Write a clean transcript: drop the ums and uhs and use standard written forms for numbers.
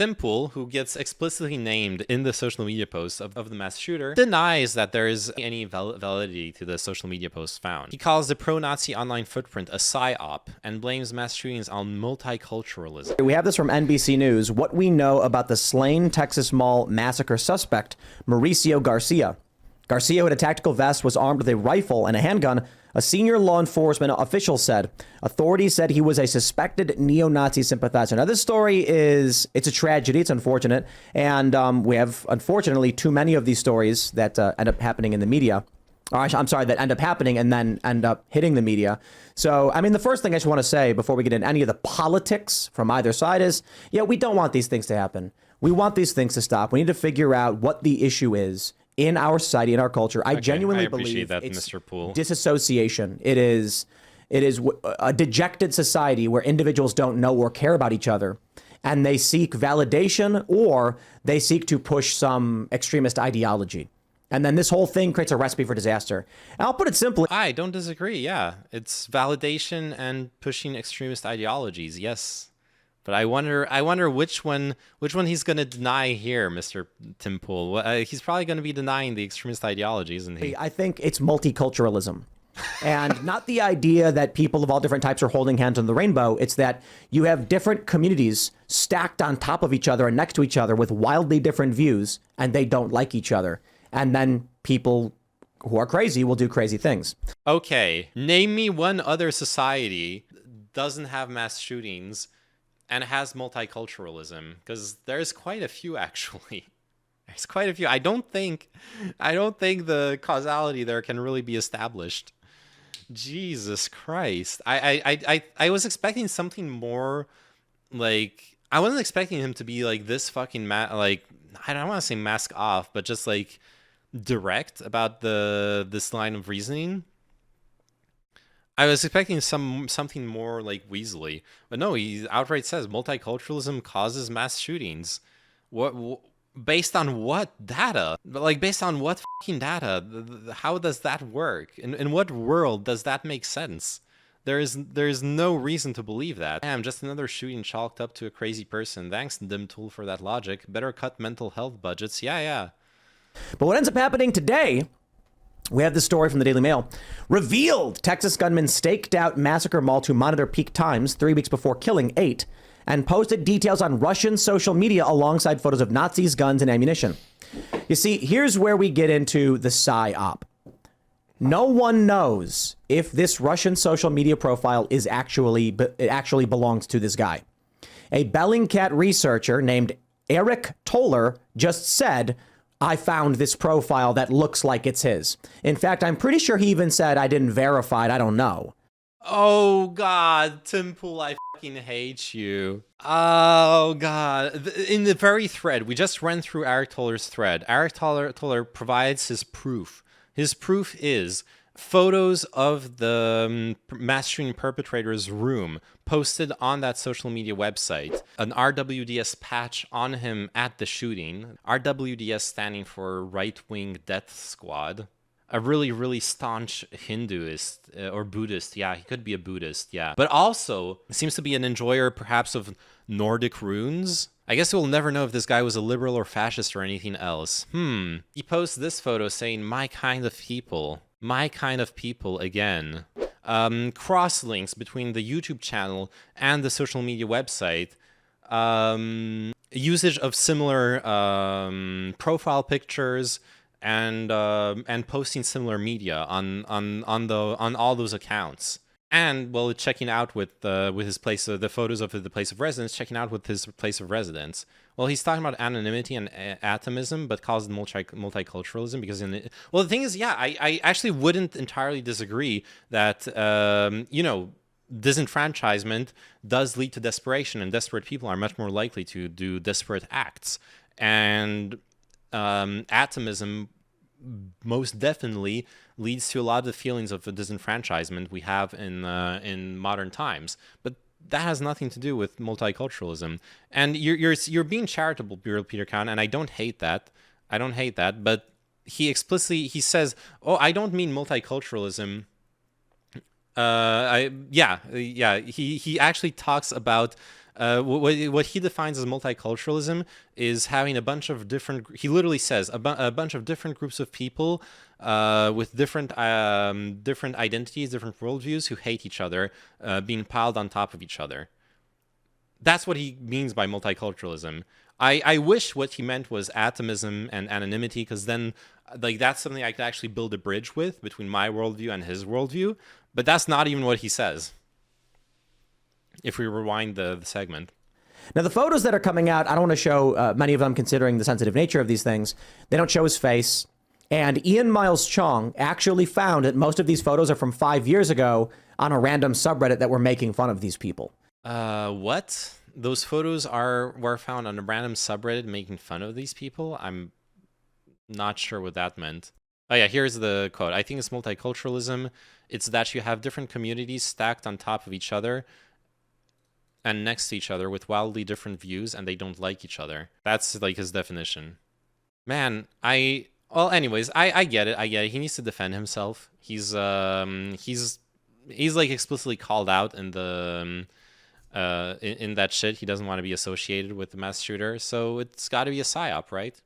Tim Pool, who gets explicitly named in the social media post of the mass shooter, denies that there is any validity to the social media posts found. He calls the pro-Nazi online footprint a psyop and blames mass shootings on multiculturalism. We have this from NBC News. What we know about the slain Texas Mall massacre suspect, Mauricio Garcia. Garcia, who had a tactical vest, was armed with a rifle and a handgun. A senior law enforcement official said authorities said he was a suspected neo-Nazi sympathizer. Now, this story it's a tragedy. It's unfortunate. And we have, unfortunately, too many of these stories that end up happening in the media. Or I'm sorry, that end up happening and then end up hitting the media. So, I mean, the first thing I just want to say before we get into any of the politics from either side is, yeah, we don't want these things to happen. We want these things to stop. We need to figure out what the issue is in our society, in our culture. I genuinely believe that, it's Mr. Poole. Disassociation. It is a dejected society where individuals don't know or care about each other, and they seek validation or they seek to push some extremist ideology. And then this whole thing creates a recipe for disaster. And I'll put it simply. I don't disagree. Yeah, it's validation and pushing extremist ideologies. Yes. But I wonder which one he's going to deny here, Mr. Tim Pool. He's probably going to be denying the extremist ideology, isn't he? I think it's multiculturalism. And not the idea that people of all different types are holding hands on the rainbow. It's that you have different communities stacked on top of each other and next to each other with wildly different views, and they don't like each other. And then people who are crazy will do crazy things. Okay, name me one other society that doesn't have mass shootings and has multiculturalism, because there's quite a few, actually. There's quite a few. I don't think the causality there can really be established. Jesus Christ. I was expecting something more like, I wasn't expecting him to be like this fucking like, I don't want to say mask off, but just like direct about this line of reasoning. I was expecting something more like Weasley, but no, he outright says multiculturalism causes mass shootings. What based on what data? Like, based on what fucking data? How does that work? In what world does that make sense? There is no reason to believe that. Damn, just another shooting chalked up to a crazy person. Thanks, Dim Tool, for that logic. Better cut mental health budgets. Yeah. But what ends up happening today? We have this story from the Daily Mail. Revealed Texas gunman staked out massacre mall to monitor peak times 3 weeks before killing 8 and posted details on Russian social media alongside photos of Nazis, guns, and ammunition. You see, here's where we get into the psyop. No one knows if this Russian social media profile is actually belongs to this guy. A Bellingcat researcher named Eric Toller just said, I found this profile that looks like it's his. In fact, I'm pretty sure he even said, I didn't verify it. I don't know. Oh, God, Tim Pool, I fucking hate you. Oh, God. In the very thread, we just ran through Eric Toller's thread. Eric Toller provides his proof. His proof is photos of the mass shooting perpetrator's room posted on that social media website, an RWDS patch on him at the shooting, RWDS standing for Right-Wing Death Squad, a really, really staunch Hinduist or Buddhist. Yeah, he could be a Buddhist, yeah. But also seems to be an enjoyer perhaps of Nordic runes. I guess we'll never know if this guy was a liberal or fascist or anything else. He posts this photo saying, my kind of people. My kind of people again. Cross links between the YouTube channel and the social media website. Usage of similar profile pictures and posting similar media on all those accounts. And, well, checking out with his place, the photos of the place of residence, checking out with his place of residence. Well, he's talking about anonymity and atomism, but calls it multiculturalism because the thing is, yeah, I actually wouldn't entirely disagree that, disenfranchisement does lead to desperation, and desperate people are much more likely to do desperate acts. And atomism most definitely leads to a lot of the feelings of disenfranchisement we have in modern times. But that has nothing to do with multiculturalism. And you're being charitable, Peter Khan, and I don't hate that. But he explicitly says, "Oh, I don't mean multiculturalism." He actually talks about What he defines as multiculturalism is having a bunch of different. He literally says a bunch of different groups of people with different identities, different worldviews who hate each other, being piled on top of each other. That's what he means by multiculturalism. I wish what he meant was atomism and anonymity, because then like that's something I could actually build a bridge with between my worldview and his worldview. But that's not even what he says. If we rewind the segment. Now, the photos that are coming out, I don't want to show many of them considering the sensitive nature of these things. They don't show his face. And Ian Miles Chong actually found that most of these photos are from 5 years ago on a random subreddit that were making fun of these people. What? Those photos were found on a random subreddit making fun of these people? I'm not sure what that meant. Oh yeah, here's the quote. I think it's multiculturalism. It's that you have different communities stacked on top of each other and next to each other with wildly different views, and they don't like each other. That's like his definition. Man, well, anyways, I get it. I get it. He needs to defend himself. He's like explicitly called out in the in that shit. He doesn't want to be associated with the mass shooter, so it's got to be a psyop, right?